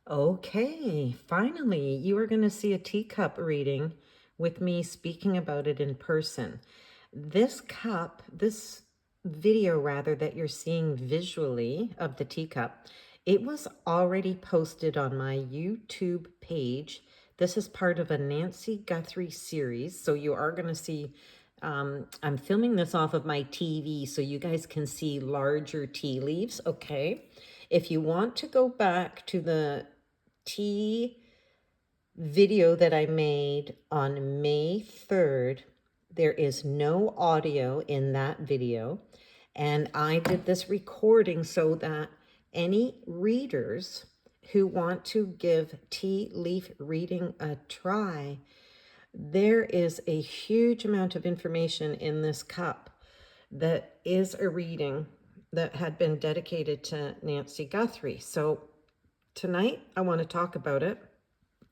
Okay, finally, you are going to see a teacup reading with me speaking about it in person. This video rather, that you're seeing visually of the teacup, it was already posted on my YouTube page. This is part of a Nancy Guthrie series, so you are going to see, I'm filming this off of my TV so you guys can see larger tea leaves, okay? If you want to go back to the tea video that I made on May 3rd. There is no audio in that video. And I did this recording so that any readers who want to give tea leaf reading a try, there is a huge amount of information in this cup that is a reading that had been dedicated to Nancy Guthrie. So tonight I want to talk about it.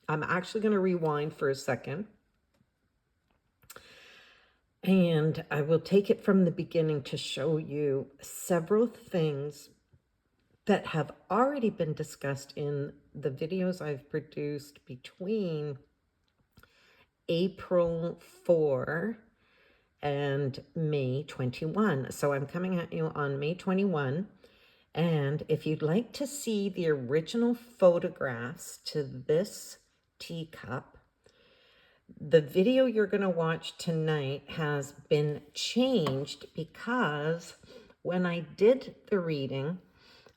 I'm actually going to rewind for a second. And I will take it from the beginning to show you several things that have already been discussed in the videos I've produced between April 4 and May 21. So I'm coming at you on May 21. And if you'd like to see the original photographs to this teacup, the video you're going to watch tonight has been changed because when I did the reading,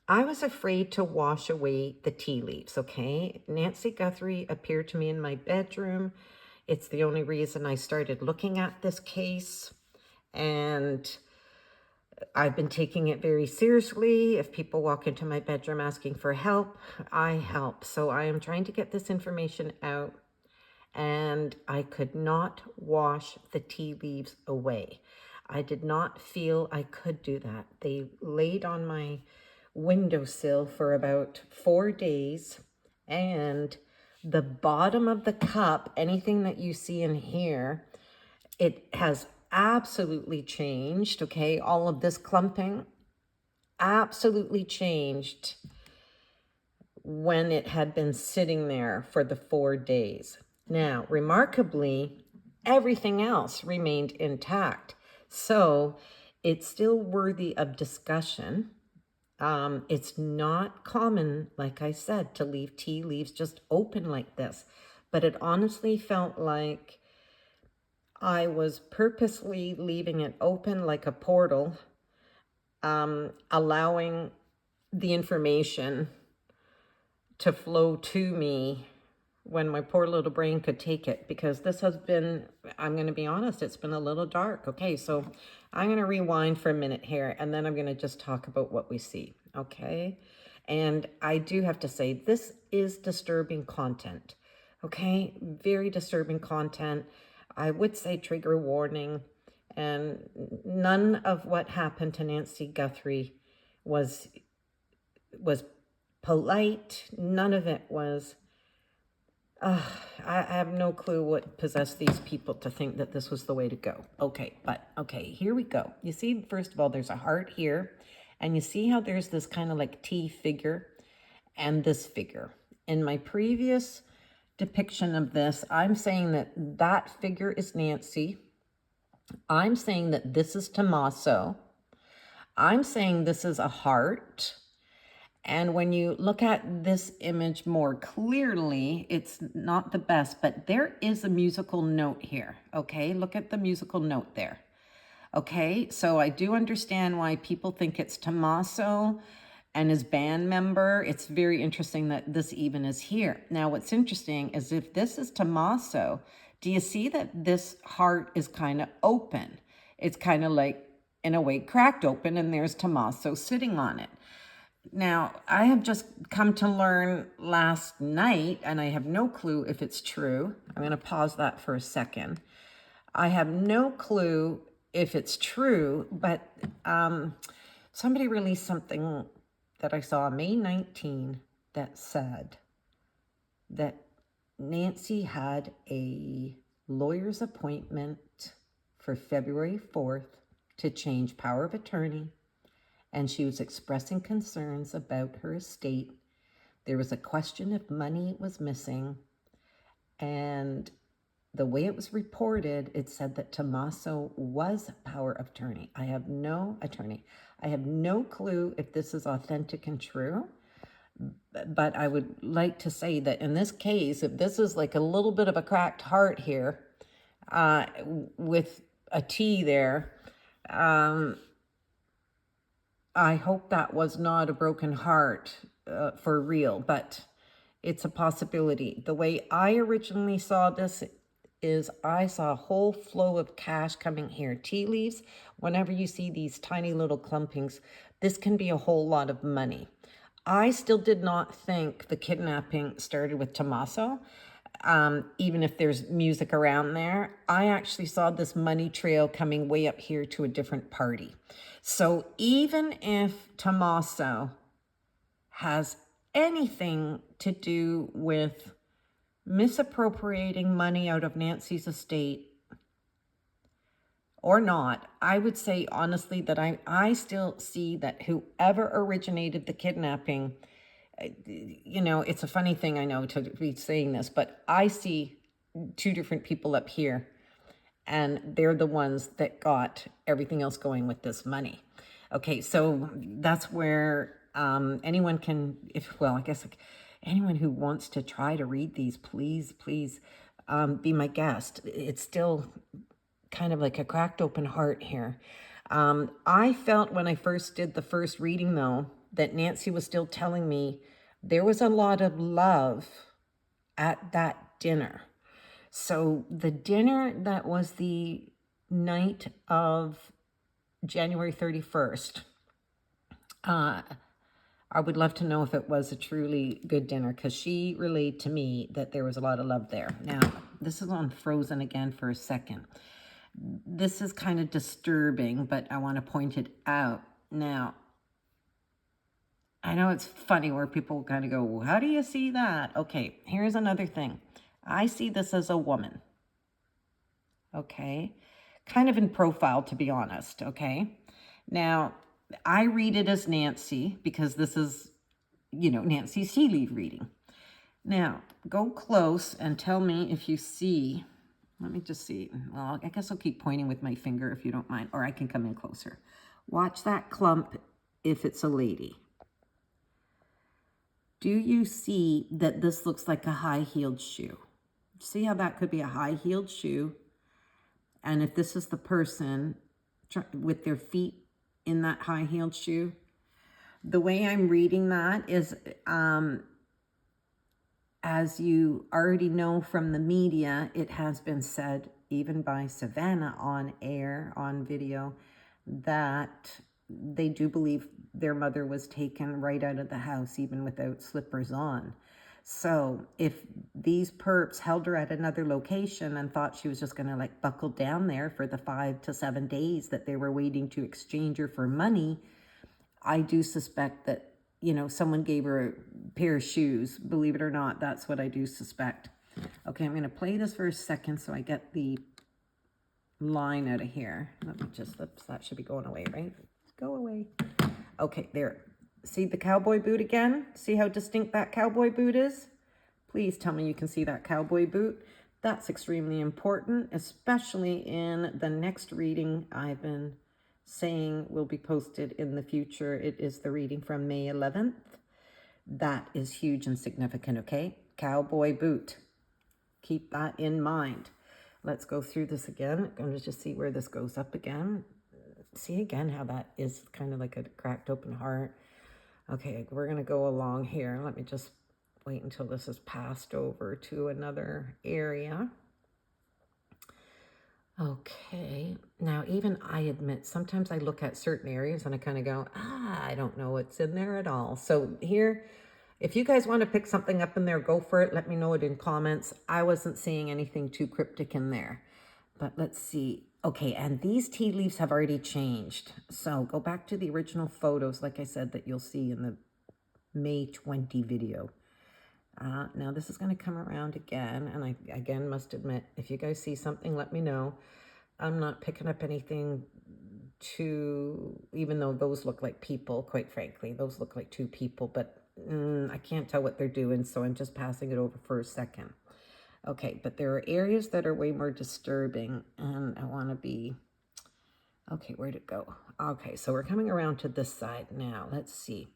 I was afraid to wash away the tea leaves, okay? Nancy Guthrie appeared to me in my bedroom. It's the only reason I started looking at this case, and I've been taking it very seriously. If people walk into my bedroom asking for help, I help. So I am trying to get this information out, and I could not wash the tea leaves away. I did not feel I could do that. They laid on my windowsill for about 4 days, and the bottom of the cup, anything that you see in here, it has absolutely changed, okay? All of this clumping absolutely changed when it had been sitting there for the 4 days. Now, remarkably, everything else remained intact. So it's still worthy of discussion. It's not common, like I said, to leave tea leaves just open like this. But it honestly felt like I was purposely leaving it open like a portal, allowing the information to flow to me when my poor little brain could take it, because this has been, I'm going to be honest, it's been a little dark. Okay, so I'm going to rewind for a minute here, and then I'm going to just talk about what we see, okay? And I do have to say, this is disturbing content, okay? Very disturbing content. I would say trigger warning, and none of what happened to Nancy Guthrie was polite. None of it was, I have no clue what possessed these people to think that this was the way to go. Okay, here we go. You see, first of all, there's a heart here, and you see how there's this kind of like T figure and this figure. In my previous depiction of this, I'm saying that that figure is Nancy. I'm saying that this is Tommaso. I'm saying this is a heart. And when you look at this image more clearly, it's not the best, but there is a musical note here, okay? Look at the musical note there, okay? So I do understand why people think it's Tommaso and his band member. It's very interesting that this even is here. Now, what's interesting is if this is Tommaso, do you see that this heart is kind of open? It's kind of like, in a way, cracked open, and there's Tommaso sitting on it. Now, I have just come to learn last night, and I have no clue if it's true. I'm going to pause that for a second. I have no clue if it's true, but somebody released something that I saw May 19 that said that Nancy had a lawyer's appointment for February 4th to change power of attorney, and she was expressing concerns about her estate. there was a question if money was missing, and the way it was reported, it said that Tommaso was power of attorney. I have no attorney. I have no clue if this is authentic and true, but I would like to say that in this case, if this is like a little bit of a cracked heart here, with a T there, I hope that was not a broken heart for real, but it's a possibility. The way I originally saw this is I saw a whole flow of cash coming here. Tea leaves, whenever you see these tiny little clumpings, this can be a whole lot of money. I still did not think the kidnapping started with Tommaso, even if there's music around there. I actually saw this money trail coming way up here to a different party. So even if Tommaso has anything to do with misappropriating money out of Nancy's estate or not, I would say honestly that I still see that whoever originated the kidnapping, you know, it's a funny thing, I know, to be saying this, but I see two different people up here, and they're the ones that got everything else going with this money. Okay, so that's where anyone can, I guess anyone who wants to try to read these, please be my guest. It's still kind of like a cracked open heart here. I felt when I first did the first reading, though, that Nancy was still telling me there was a lot of love at that dinner. So the dinner that was the night of January 31st, I would love to know if it was a truly good dinner, because she relayed to me that there was a lot of love there. Now, this is on Frozen again for a second. This is kind of disturbing, but I want to point it out. Now, I know it's funny where people kind of go, well, how do you see that? Okay, here's another thing. I see this as a woman. Okay, kind of in profile, to be honest. Okay, now I read it as Nancy because this is, you know, Nancy's tea leaf reading. Now, go close and tell me if you see. Let me just see. Well, I guess I'll keep pointing with my finger if you don't mind, or I can come in closer. Watch that clump if it's a lady. Do you see that this looks like a high-heeled shoe? See how that could be a high-heeled shoe? And if this is the person with their feet in that high-heeled shoe, the way I'm reading that is, as you already know from the media, it has been said, even by Savannah on air, on video, that they do believe their mother was taken right out of the house, even without slippers on. So if these perps held her at another location and thought she was just going to like buckle down there for the 5 to 7 days that they were waiting to exchange her for money, I do suspect that, you know, someone gave her a pair of shoes. Believe it or not, that's what I do suspect. Okay, I'm going to play this for a second so I get the line out of here. Let me just, that should be going away, right? Go away. Okay, there. See the cowboy boot again? See how distinct that cowboy boot is? Please tell me you can see that cowboy boot. That's extremely important, especially in the next reading I've been saying will be posted in the future. It is the reading from May 11th. That is huge and significant, okay? Cowboy boot. Keep that in mind. Let's go through this again. I'm going to just see where this goes up again. See again how that is kind of like a cracked open heart. Okay, we're going to go along here. Let me just wait until this is passed over to another area. Okay, now even I admit, sometimes I look at certain areas and I kind of go, I don't know what's in there at all. So here, if you guys want to pick something up in there, go for it. Let me know it in comments. I wasn't seeing anything too cryptic in there. But let's see. Okay, and these tea leaves have already changed. So go back to the original photos, like I said, that you'll see in the May 20 video. Now this is going to come around again, and I again must admit, if you guys see something, let me know. I'm not picking up anything too, even though those look like people, quite frankly, those look like two people, but I can't tell what they're doing, so I'm just passing it over for a second. Okay, but there are areas that are way more disturbing, and I want to be... Okay, where'd it go? Okay, so we're coming around to this side now. Let's see.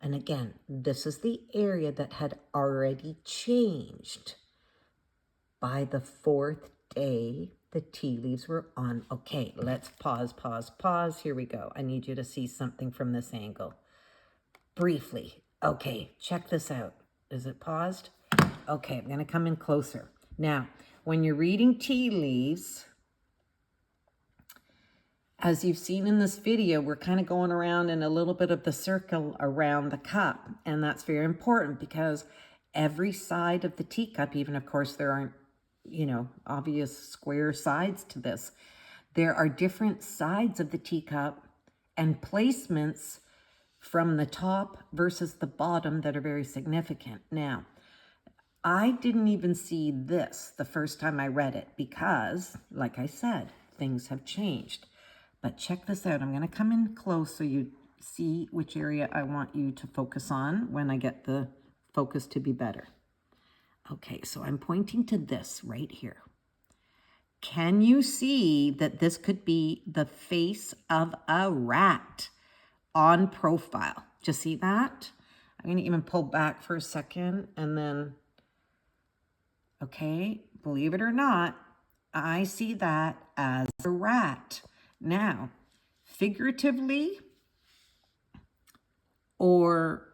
And again, this is the area that had already changed. By the 4th day, the tea leaves were on. Okay, let's pause. Here we go. I need you to see something from this angle. Briefly. Okay, check this out. Is it paused? Okay, I'm going to come in closer. Now, when you're reading tea leaves, as you've seen in this video, we're kind of going around in a little bit of the circle around the cup. And that's very important because every side of the teacup, even of course there aren't, you know, obvious square sides to this. There are different sides of the teacup and placements from the top versus the bottom that are very significant. Now, I didn't even see this the first time I read it because, like I said, things have changed. But check this out. I'm going to come in close so you see which area I want you to focus on when I get the focus to be better. Okay, so I'm pointing to this right here. Can you see that this could be the face of a rat on profile? Do you see that? I'm going to even pull back for a second and then, okay, believe it or not, I see that as a rat. Now, figuratively or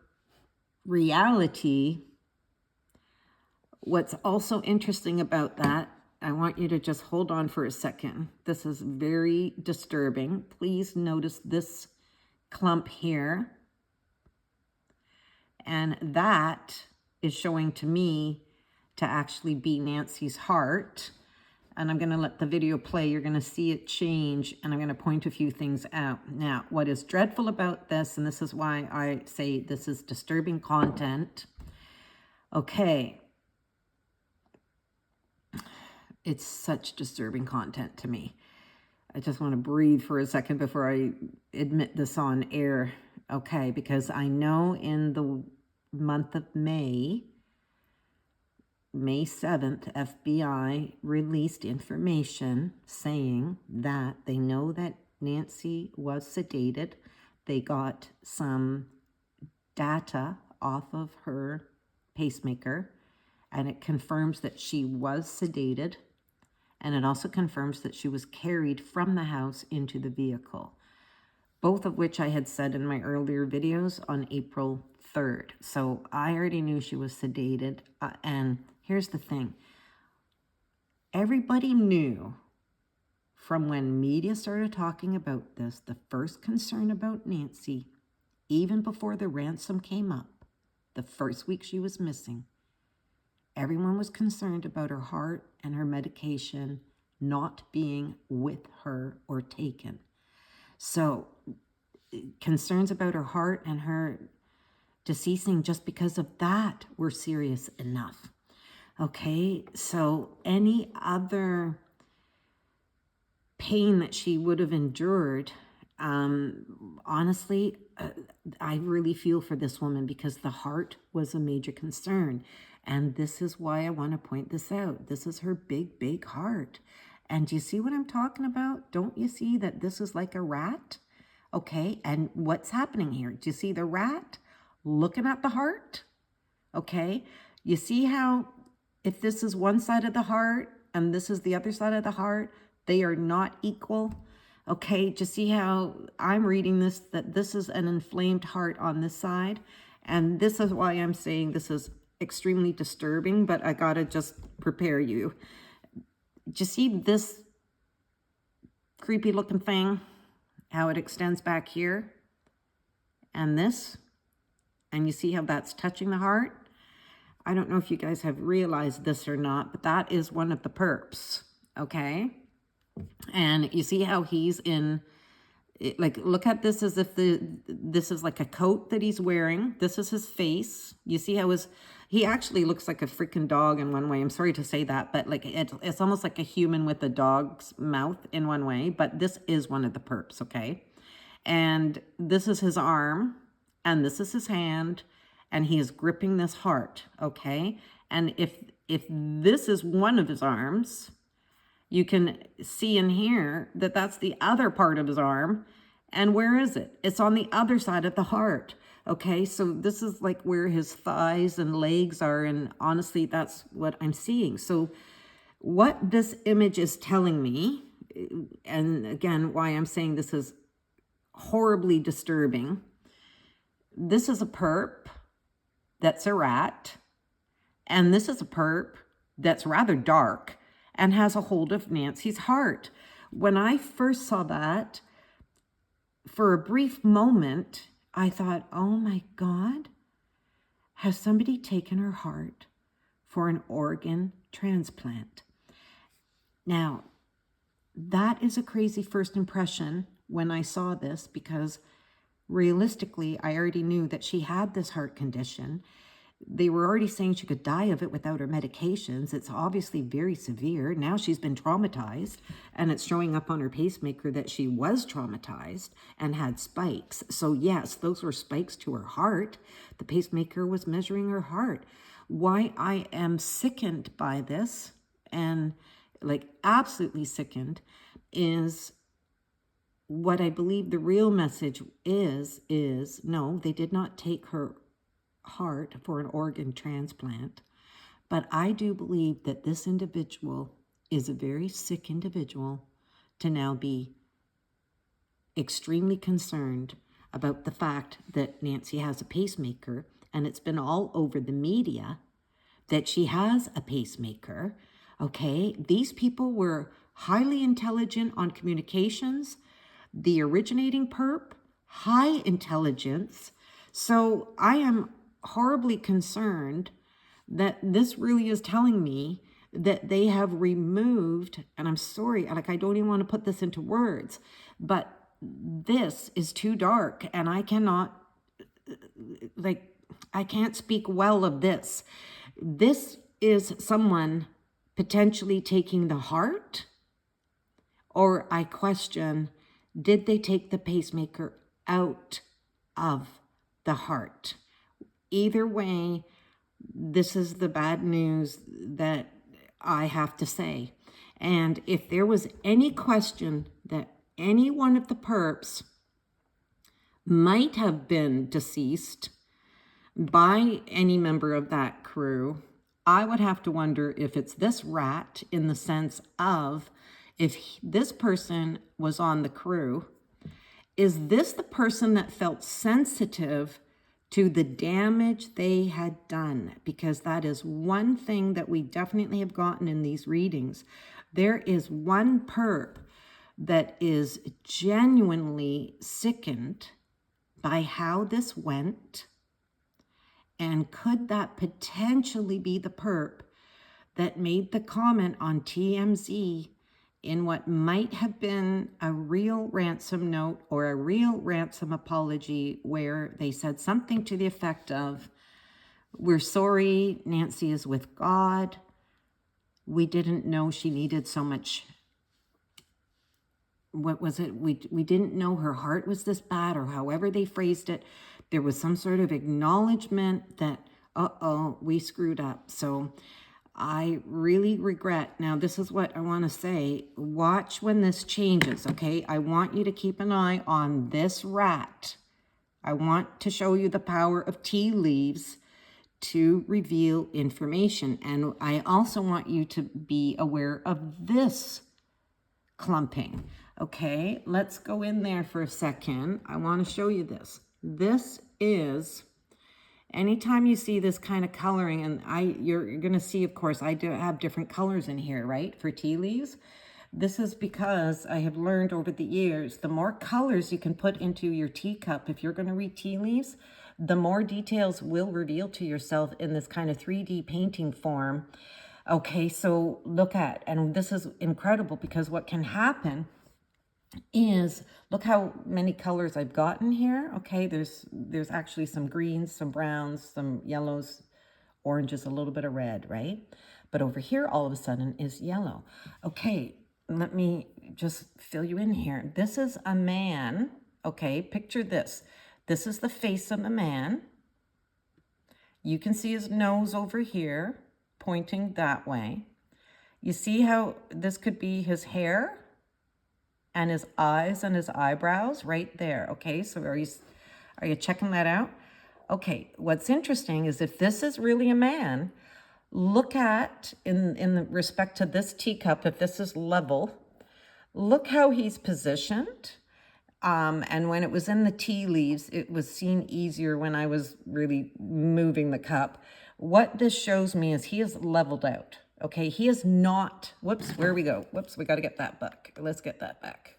reality, what's also interesting about that, I want you to just hold on for a second. This is very disturbing. Please notice this clump here. And that is showing to me to actually be Nancy's heart. And I'm going to let the video play. You're going to see it change, and I'm going to point a few things out. Now, what is dreadful about this, and this is why I say this is disturbing content. Okay. It's such disturbing content to me. I just want to breathe for a second before I admit this on air. Okay, because I know in the month of May 7th, FBI released information saying that they know that Nancy was sedated. They got some data off of her pacemaker, and it confirms that she was sedated, and it also confirms that she was carried from the house into the vehicle, both of which I had said in my earlier videos on April 3rd. So I already knew she was sedated, and here's the thing. Everybody knew from when media started talking about this, the first concern about Nancy, even before the ransom came up, the first week she was missing, everyone was concerned about her heart and her medication not being with her or taken. So concerns about her heart and her deceasing just because of that were serious enough. Okay, so any other pain that she would have endured, honestly, I really feel for this woman because the heart was a major concern. And this is why I want to point this out. This is her big, big heart. And do you see what I'm talking about? Don't you see that this is like a rat? Okay, and what's happening here? Do you see the rat looking at the heart? Okay, you see how if this is one side of the heart and this is the other side of the heart, they are not equal. Okay, do you see how I'm reading this, that this is an inflamed heart on this side? And this is why I'm saying this is extremely disturbing, but I gotta just prepare you. Do you see this creepy looking thing? How it extends back here? And this? And you see how that's touching the heart? I don't know if you guys have realized this or not, but that is one of the perps, okay? And you see how he's in, like, look at this as if this is like a coat that he's wearing. This is his face. You see how he actually looks like a freaking dog in one way. I'm sorry to say that, but like it's almost like a human with a dog's mouth in one way, but this is one of the perps, okay? And this is his arm, and this is his hand, and he is gripping this heart, okay? And if this is one of his arms, you can see in here that that's the other part of his arm. And where is it? It's on the other side of the heart. Okay, so this is like where his thighs and legs are. And honestly, that's what I'm seeing. So what this image is telling me, and again, why I'm saying this is horribly disturbing, this is a perp that's a rat. And this is a perp that's rather dark and has a hold of Nancy's heart. When I first saw that, for a brief moment, I thought, oh my God, has somebody taken her heart for an organ transplant? Now, that is a crazy first impression when I saw this, because realistically, I already knew that she had this heart condition. They were already saying she could die of it without her medications. It's obviously very severe. Now she's been traumatized, and it's showing up on her pacemaker that she was traumatized and had spikes. So yes, those were spikes to her heart. The pacemaker was measuring her heart. Why I am sickened by this, and like absolutely sickened, is what I believe the real message is no, they did not take her heart for an organ transplant. But I do believe that this individual is a very sick individual to now be extremely concerned about the fact that Nancy has a pacemaker, and it's been all over the media that she has a pacemaker. Okay, these people were highly intelligent on communications. The originating perp, high intelligence. So I am horribly concerned that this really is telling me that they have removed, and I'm sorry, like I don't even want to put this into words, but this is too dark, and I cannot, like, I can't speak well of this. This is someone potentially taking the heart, or I question, did they take the pacemaker out of the heart? Either way, this is the bad news that I have to say. And if there was any question that any one of the perps might have been deceased by any member of that crew, I would have to wonder if it's this rat, in the sense of, if this person was on the crew, is this the person that felt sensitive to the damage they had done? Because that is one thing that we definitely have gotten in these readings. There is one perp that is genuinely sickened by how this went. And could that potentially be the perp that made the comment on TMZ in what might have been a real ransom note or a real ransom apology, where they said something to the effect of, we're sorry, Nancy is with God. We didn't know she needed so much. What was it? We didn't know her heart was this bad, or however they phrased it. There was some sort of acknowledgement that, uh-oh, we screwed up. So I really regret. Now, this is what I want to say. Watch when this changes, okay? I want you to keep an eye on this rat. I want to show you the power of tea leaves to reveal information. And I also want you to be aware of this clumping. Okay, let's go in there for a second. I want to show you this. This is, anytime you see this kind of coloring, and you're going to see, of course, I do have different colors in here, right, for tea leaves. This is because I have learned over the years, the more colors you can put into your teacup, if you're going to read tea leaves, the more details will reveal to yourself in this kind of 3D painting form. Okay, so look at, and this is incredible, because what can happen is, look how many colors I've gotten here. Okay, there's actually some greens, some browns, some yellows, oranges, a little bit of red, right? But over here, all of a sudden, is yellow. Okay, let me just fill you in here. This is a man. Okay, picture this. This is the face of the man. You can see his nose over here, pointing that way. You see how this could be his hair and his eyes and his eyebrows right there. Okay, so are you checking that out? Okay, what's interesting is if this is really a man, look at, in the respect to this teacup, if this is level, look how he's positioned. And when it was in the tea leaves, it was seen easier when I was really moving the cup. What this shows me is he is leveled out. Okay, he is not, whoops, where we go? Whoops, we got to get that back. Let's get that back.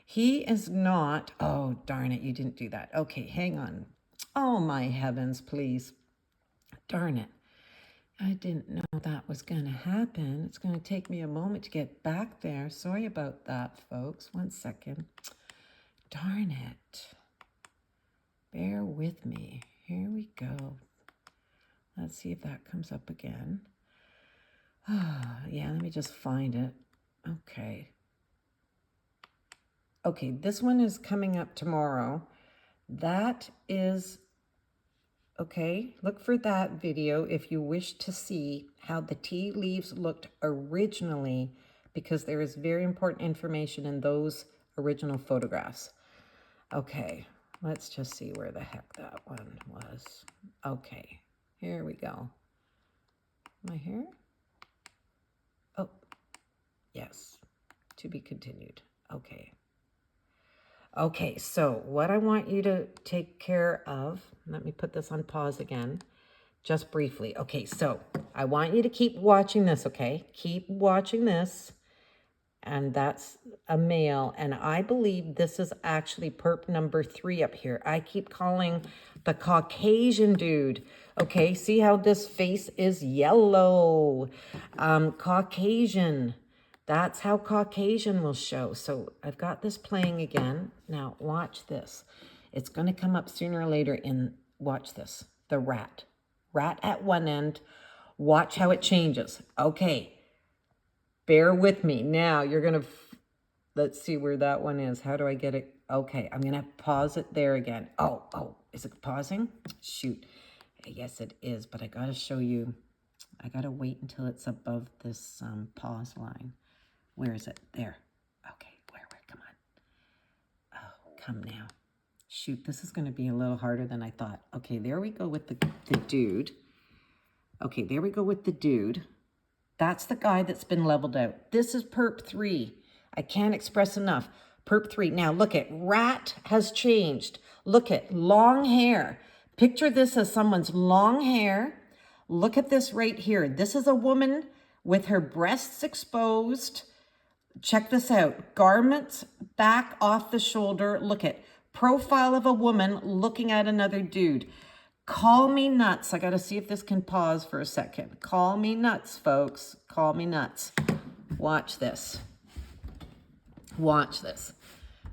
He is not, oh, darn it, you didn't do that. Okay, hang on. Oh, my heavens, please. Darn it. I didn't know that was going to happen. It's going to take me a moment to get back there. Sorry about that, folks. 1 second. Darn it. Bear with me. Here we go. Let's see if that comes up again. Yeah, let me just find it. Okay. Okay, this one is coming up tomorrow. That is, okay, look for that video if you wish to see how the tea leaves looked originally, because there is very important information in those original photographs. Okay, let's just see where the heck that one was. Okay, here we go. Am I here? Oh, yes, to be continued. Okay. Okay, so what I want you to take care of, let me put this on pause again, just briefly. Okay, so I want you to keep watching this, okay? Keep watching this. And that's a male. And I believe this is actually perp number 3 up here. I keep calling the Caucasian dude. Okay, see how this face is yellow? Caucasian. That's how Caucasian will show. So I've got this playing again. Now watch this. It's going to come up sooner or later in, watch this, the rat. Rat at one end. Watch how it changes. Okay. Bear with me. Now you're going to, let's see where that one is. How do I get it? Okay, I'm going to pause it there again. Oh, is it pausing? Shoot. Yes, it is, but I got to show you. I got to wait until it's above this pause line. Where is it? There. Okay, where, come on. Oh, come now. Shoot, this is going to be a little harder than I thought. Okay, there we go with the dude. Okay, there we go with the dude. That's the guy that's been leveled out. This is perp 3. I can't express enough. Perp 3. Now look at, rat has changed. Look at long hair. Picture this as someone's long hair. Look at this right here. This is a woman with her breasts exposed. Check this out. Garments back off the shoulder. Look at profile of a woman looking at another dude. Call me nuts. I got to see if this can pause for a second. Call me nuts, folks. Call me nuts. Watch this. Watch this.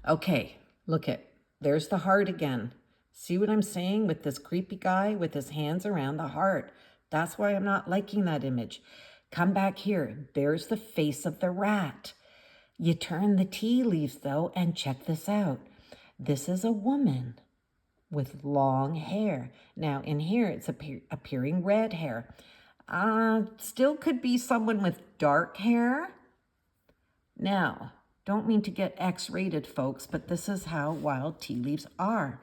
Okay, look at, there's the heart again. See what I'm saying with this creepy guy with his hands around the heart? That's why I'm not liking that image. Come back here. There's the face of the rat. You turn the tea leaves, though, and check this out. This is a woman with long hair. Now, in here, it's appearing red hair. Still could be someone with dark hair. Now, don't mean to get X-rated, folks, but this is how wild tea leaves are.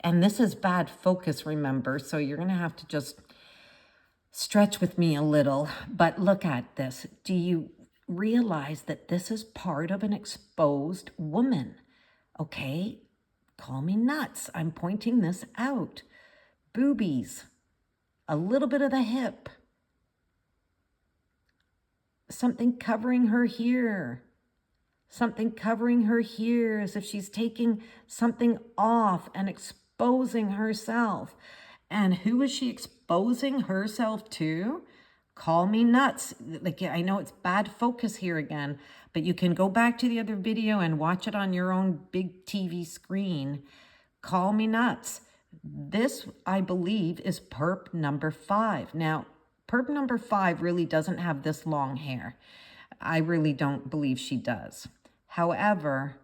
And this is bad focus, remember, so you're going to have to just stretch with me a little. But look at this. Do you realize that this is part of an exposed woman? Okay? Call me nuts. I'm pointing this out. Boobies. A little bit of the hip. Something covering her here. Something covering her here as if she's taking something off and exposing herself. And who is she exposing herself to? Call me nuts. Like, I know it's bad focus here again, but you can go back to the other video and watch it on your own big TV screen. Call me nuts. This, I believe, is perp number 5. Now, perp number 5 really doesn't have this long hair. I really don't believe she does. However,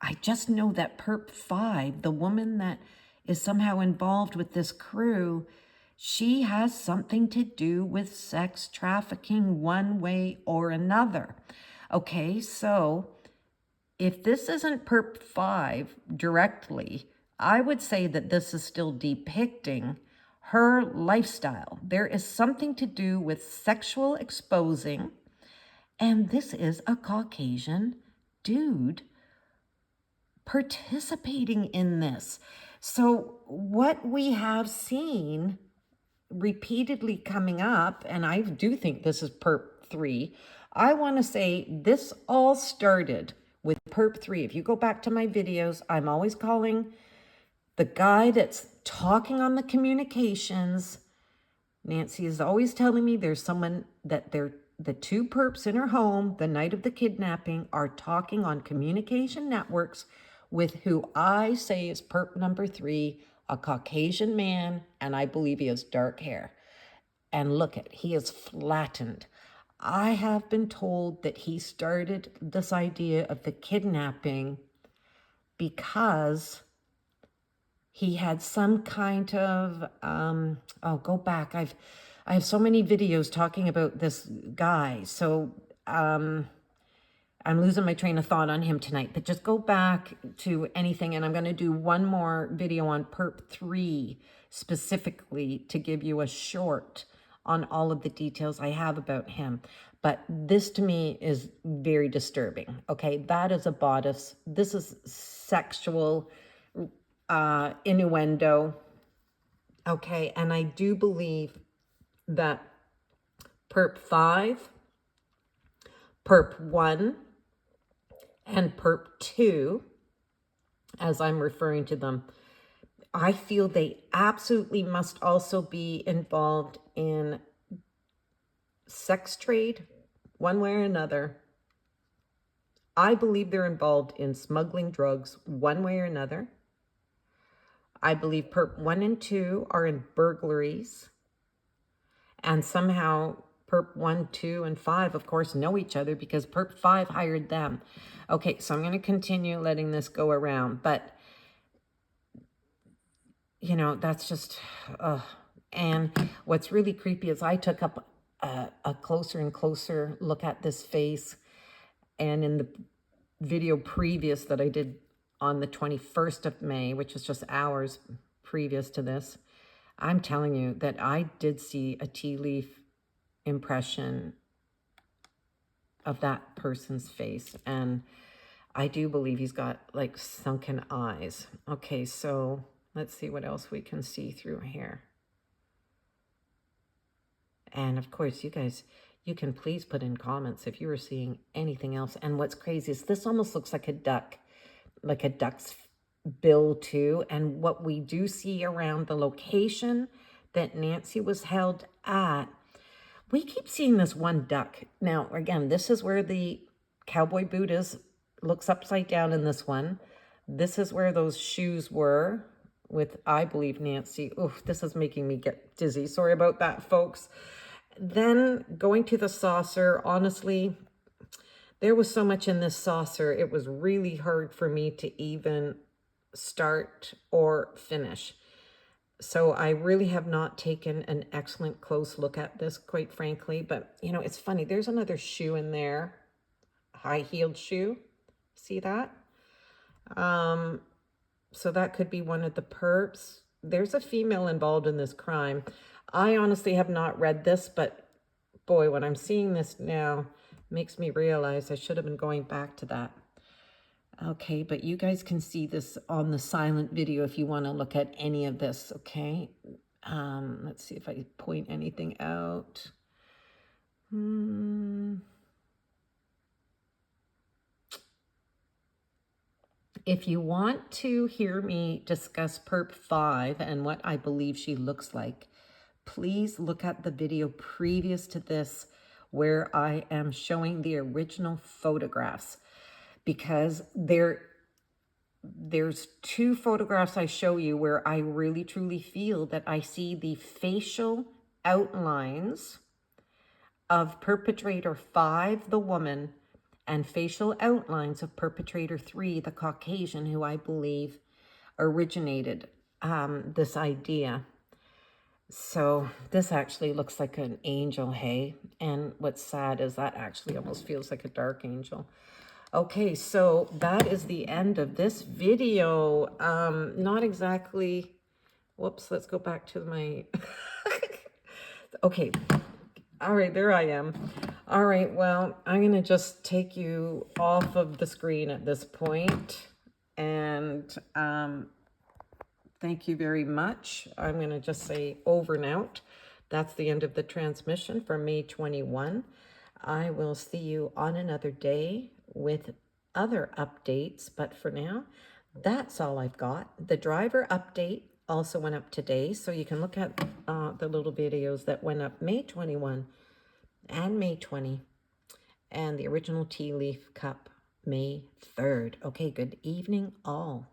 I just know that perp 5, the woman that is somehow involved with this crew, She has something to do with sex trafficking one way or another. Okay, so if this isn't perp 5 directly, I would say that this is still depicting her lifestyle. There is something to do with sexual exposing, and this is a Caucasian dude participating in this. So what we have seen repeatedly coming up, and I do think this is perp 3, I want to say this all started with perp 3. If you go back to my videos, I'm always calling the guy that's talking on the communications. Nancy is always telling me there's someone that the two perps in her home the night of the kidnapping are talking on communication networks with who I say is perp number 3, a Caucasian man, and I believe he has dark hair. And look at, he is flattened. I have been told that he started this idea of the kidnapping because he had some kind of, go back. I have so many videos talking about this guy. So I'm losing my train of thought on him tonight, but just go back to anything. And I'm going to do one more video on perp 3 specifically to give you a short on all of the details I have about him. But this to me is very disturbing. Okay, that is a bodice. This is sexual innuendo. Okay, and I do believe that perp 5, perp 1, and perp 2, as I'm referring to them, I feel they absolutely must also be involved in sex trade, one way or another. I believe they're involved in smuggling drugs, one way or another. I believe perp 1 and 2 are in burglaries. And somehow perp 1, 2, and 5, of course, know each other because perp 5 hired them. Okay, so I'm going to continue letting this go around. But, you know, that's just... And what's really creepy is I took up a closer and closer look at this face. And in the video previous that I did on the 21st of May, which is just hours previous to this, I'm telling you that I did see a tea leaf impression of that person's face. And I do believe he's got like sunken eyes. Okay, so let's see what else we can see through here. And of course, you guys, you can please put in comments if you were seeing anything else. And what's crazy is this almost looks like a duck, like a duck's bill too. And what we do see around the location that Nancy was held at, we keep seeing this one duck. Now, again, this is where the cowboy boot is, looks upside down in this one. This is where those shoes were with, I believe, Nancy. Oof, this is making me get dizzy. Sorry about that, folks. Then going to the saucer, honestly, there was so much in this saucer, it was really hard for me to even start or finish. So I really have not taken an excellent close look at this, quite frankly. But, you know, it's funny. There's another shoe in there, high-heeled shoe. See that? So that could be one of the perps. There's a female involved in this crime. I honestly have not read this, but boy, when I'm seeing this now, makes me realize I should have been going back to that. Okay, but you guys can see this on the silent video if you want to look at any of this, okay? Let's see if I point anything out. If you want to hear me discuss perp 5 and what I believe she looks like, please look at the video previous to this where I am showing the original photographs, because there's two photographs I show you where I really truly feel that I see the facial outlines of perpetrator 5, the woman, and facial outlines of perpetrator 3, the Caucasian, who I believe originated this idea. So this actually looks like an angel, hey? And what's sad is that actually almost feels like a dark angel. Okay, so that is the end of this video. Not exactly, whoops, let's go back to my, okay. All right, there I am. All right, well, I'm going to just take you off of the screen at this point. And thank you very much. I'm going to just say over and out. That's the end of the transmission for May 21. I will see you on another day with other updates. But for now, that's all I've got. The driver update also went up today. So you can look at the little videos that went up May 21 and May 20. And the original tea leaf cup May 3rd. Okay, good evening all.